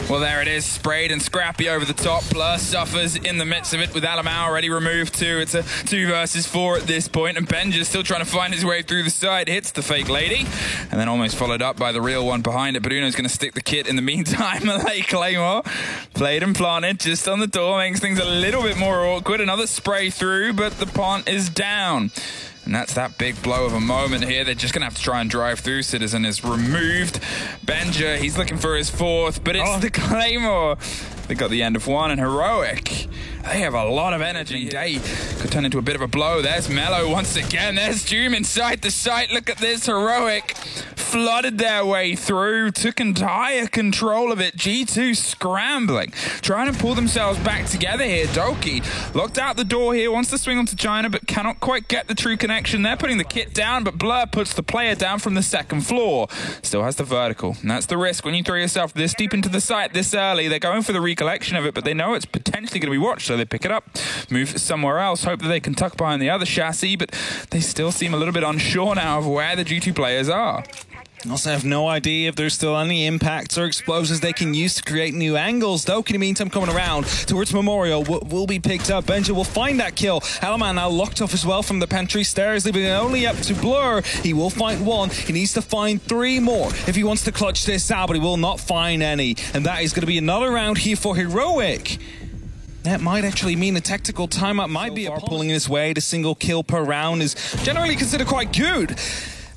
Well, there it is, sprayed and scrappy over the top. Blur suffers in the midst of it with Alamau already removed too. It's a 2 versus 4 at this point, and Benja's still trying to find his way through the side. Hits the fake lady, and then almost followed up by the real one behind it. But Uno's going to stick the kit in the meantime. Late Claymore, played and planted just on the door, makes things a little bit more awkward. Another spray through, but the plant is down. And that's that big blow of a moment here. They're just going to have to try and drive through. Citizen is removed. Benja, he's looking for his 4th, but it's the Claymore. They got the end of 1, and Heroic, they have a lot of energy. Day could turn into a bit of a blow. There's Mellow once again. There's Doom inside the site. Look at this. Heroic flooded their way through, took entire control of it. G2 scrambling, trying to pull themselves back together here. Doki locked out the door here, wants to swing onto China, but cannot quite get the true connection. They're putting the kit down, but Blur puts the player down from the 2nd floor. Still has the vertical, and that's the risk when you throw yourself this deep into the site this early. They're going for the recollection of it, but they know it's potentially going to be watched, so they pick it up, move somewhere else, hope that they can tuck behind the other chassis, but they still seem a little bit unsure now of where the G2 players are. Also have no idea if there's still any impacts or explosions they can use to create new angles. Doki, in the meantime, coming around towards Memorial will be picked up. Benja will find that kill. Alaman now locked off as well from the pantry stairs, leaving it only up to Blur. He will find 1. He needs to find 3 more if he wants to clutch this out, but he will not find any. And that is going to be another round here for Heroic. That might actually mean a tactical timeout might be pulling his way. The single kill per round is generally considered quite good,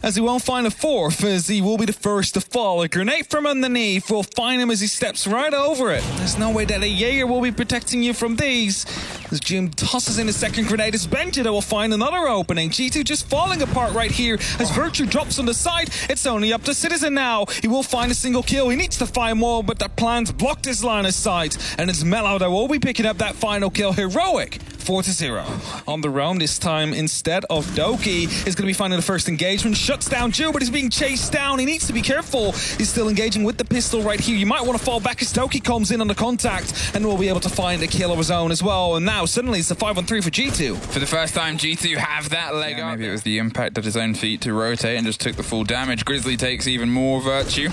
as he won't find a 4th, as he will be the first to fall. A grenade from underneath will find him as he steps right over it. There's no way that a Jaeger will be protecting you from these. As Jim tosses in the 2nd grenade, it's Benja that will find another opening. G2 just falling apart right here as Virtue drops on the side. It's only up to Citizen now. He will find a single kill. He needs to find more, but the plans blocked his line of sight. And it's Mellow that will be picking up that final kill. Heroic 4-0. On the roam this time, instead of Doki, is going to be finding the first engagement. Shuts down Ju, but he's being chased down. He needs to be careful. He's still engaging with the pistol right here. You might want to fall back as Doki comes in on the contact and will be able to find a kill of his own as well. And now suddenly it's a 5-on-3 for G2. For the first time, G2 have that leg up. Maybe it was the impact of his own feet to rotate and just took the full damage. Grizzly takes even more Virtue.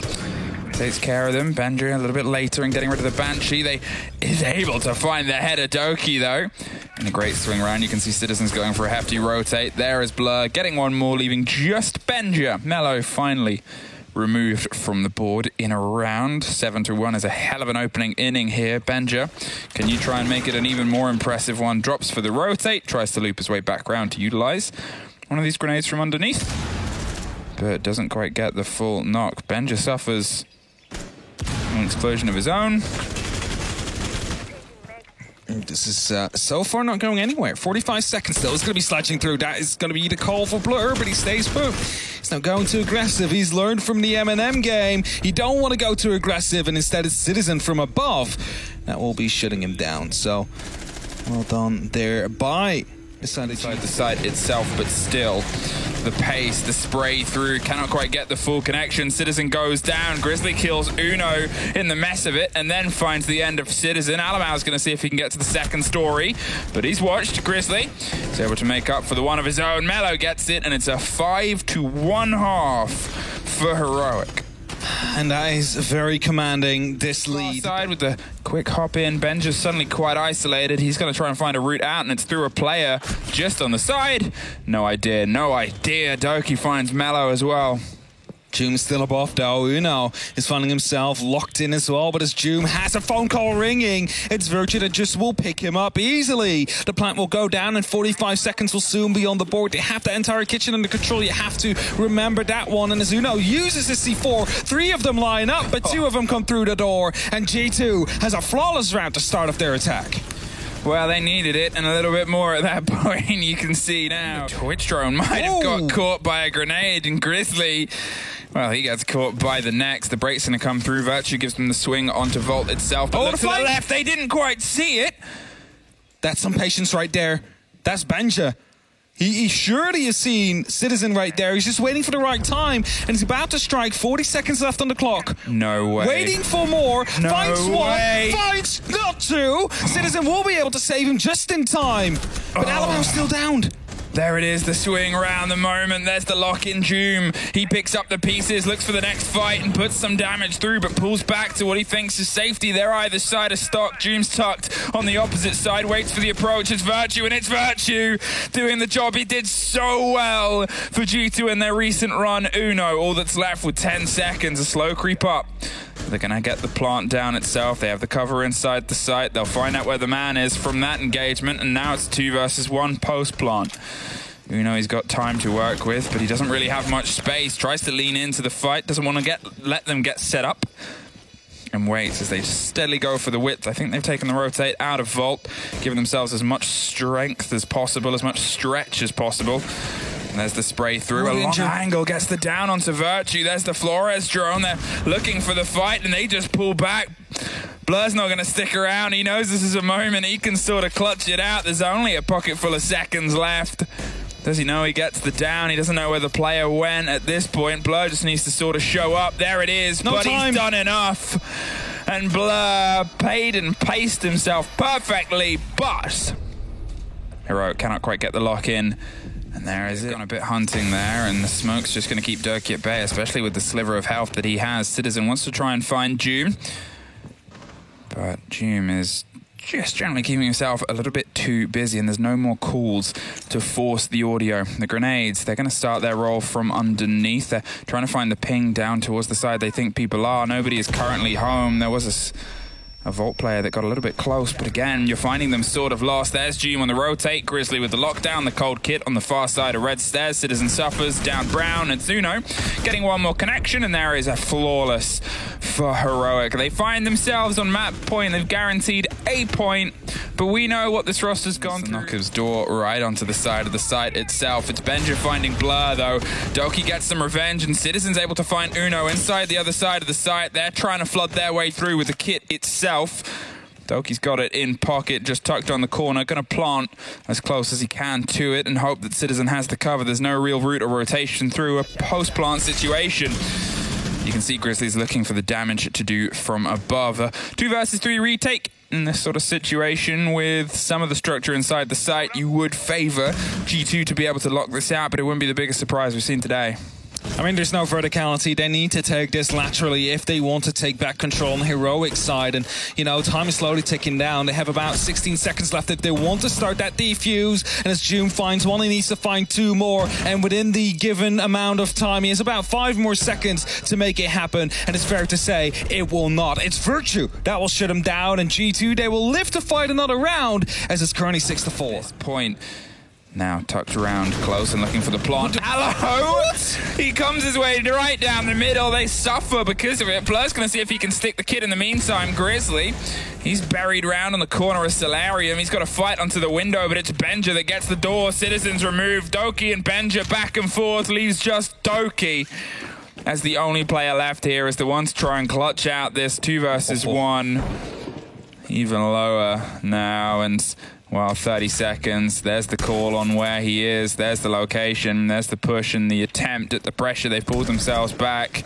Takes care of them. Benja a little bit later and getting rid of the Banshee. They is able to find the head of Doki though. And a great swing round. You can see Citizens going for a hefty rotate. There is Blur getting 1 more, leaving just Benja. Mellow finally removed from the board in a round. 7-1 is a hell of an opening inning here. Benja, can you try and make it an even more impressive one? Drops for the rotate, tries to loop his way back round to utilize one of these grenades from underneath, but doesn't quite get the full knock. Benja suffers an explosion of his own. This is so far not going anywhere. 45 seconds still. It's going to be sledging through. That is going to be the call for Blur, but he stays put. He's not going too aggressive. He's learned from the M&M game. You don't want to go too aggressive, and instead it's Citizen from above that will be shutting him down. So, well done there by inside the site itself, but still the pace, the spray through, cannot quite get the full connection. Citizen goes down. Grizzly kills Uno in the mess of it and then finds the end of Citizen. Alamau's going to see if he can get to the 2nd story, but he's watched. Grizzly is able to make up for the one of his own. Mellow gets it, and it's a 5-1/2 for Heroic. And that is very commanding, this lead. Side with the quick hop in. Benja's suddenly quite isolated. He's going to try and find a route out, and it's through a player just on the side. No idea, no idea. Doki finds Mellow as well. Joom still above though. Uno is finding himself locked in as well, but as Joom has a phone call ringing, it's Virtue that just will pick him up easily. The plant will go down and 45 seconds will soon be on the board. They have the entire kitchen under control. You have to remember that one. And as Uno uses his C4, 3 of them line up, but 2 of them come through the door. And G2 has a flawless round to start off their attack. Well, they needed it, and a little bit more at that point. You can see now. Twitch drone might have got caught by a grenade, and Grizzly, well, he gets caught by the next. The break's going to come through. Virtue gives them the swing onto Vault itself. But look to the left, they didn't quite see it. That's some patience right there. That's Benja. He surely has seen Citizen right there. He's just waiting for the right time, and he's about to strike. 40 seconds left on the clock. No way. Waiting for more. No finds way. one. Finds not two. Citizen will be able to save him just in time. But Alamau's still downed. There it is, the swing round the moment. There's the lock in Doom. He picks up the pieces, looks for the next fight and puts some damage through, but pulls back to what he thinks is safety. They're either side of stock. Doom's tucked on the opposite side, waits for the approach. It's Virtue, and it's Virtue doing the job he did so well for G2 in their recent run. Uno, all that's left with 10 seconds, a slow creep up. They're going to get the plant down itself. They have the cover inside the site. They'll find out where the man is from that engagement, and now it's 2 versus 1 post-plant. Uno, he's got time to work with, but he doesn't really have much space. Tries to lean into the fight, doesn't want to let them get set up, and waits as they steadily go for the width. I think they've taken the rotate out of Vault, giving themselves as much strength as possible, as much stretch as possible. There's the spray through. A long angle gets the down onto Virtue. There's the Flores drone. They're looking for the fight, and they just pull back. Blur's not going to stick around. He knows this is a moment he can sort of clutch it out. There's only a pocket full of seconds left. Does he know he gets the down? He doesn't know where the player went at this point. Blur just needs to sort of show up. There it is, but he's done enough. And Blur paid and paced himself perfectly, but Heroic cannot quite get the lock in. And there is it. Gone a bit hunting there, and the smoke's just going to keep Durkee at bay, especially with the sliver of health that he has. Citizen wants to try and find Doom, but Doom is just generally keeping himself a little bit too busy, and there's no more calls to force the audio. The grenades, they're going to start their roll from underneath. They're trying to find the ping down towards the side they think people are. Nobody is currently home. There was a Vault player that got a little bit close, but again, you're finding them sort of lost. There's Doom on the rotate, Grizzly with the lockdown, the cold kit on the far side of red stairs. Citizen suffers, down Brown, and Zuno getting one more connection, and there is a flawless for Heroic. They find themselves on map point. They've guaranteed a point, but we know what this roster's gone through. Knocker's door right onto the side of the site itself. It's Benja finding Blur, though. Doki gets some revenge, and Citizen's able to find Uno inside the other side of the site. They're trying to flood their way through with the kit itself. Doki's got it in pocket, just tucked on the corner, going to plant as close as he can to it and hope that Citizen has the cover. There's no real route or rotation through a post-plant situation. You can see Grizzly's looking for the damage to do from above. 2 versus 3 retake in this sort of situation with some of the structure inside the site. You would favor G2 to be able to lock this out, but it wouldn't be the biggest surprise we've seen today. I mean, there's no verticality. They need to take this laterally if they want to take back control on the Heroic side. And, you know, time is slowly ticking down. They have about 16 seconds left if they want to start that defuse. And as Doom finds one, he needs to find 2 more. And within the given amount of time, he has about 5 more seconds to make it happen. And it's fair to say it will not. It's Virtue that will shut him down. And G2, they will live to fight another round as it's currently 6-4. This point. Now tucked around close and looking for the plant. Hello! He comes his way right down the middle. They suffer because of it. Blur's going to see if he can stick the kid in the meantime. Grizzly, he's buried round on the corner of Solarium. He's got to fight onto the window, but it's Benja that gets the door. Citizens removed. Doki and Benja back and forth. Leaves just Doki as the only player left here as the one to try and clutch out this 2 versus 1. Even lower now, and well, 30 seconds. There's the call on where he is. There's the location. There's the push and the attempt at the pressure. They've pulled themselves back.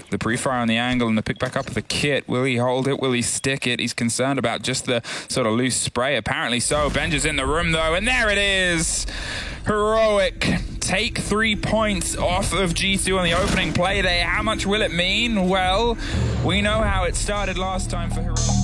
The pre-fire on the angle and the pick back up of the kit. Will he hold it? Will he stick it? He's concerned about just the sort of loose spray. Apparently so. Benja's in the room, though, and there it is. Heroic take 3 points off of G2 on the opening play there. How much will it mean? Well, we know how it started last time for Heroic.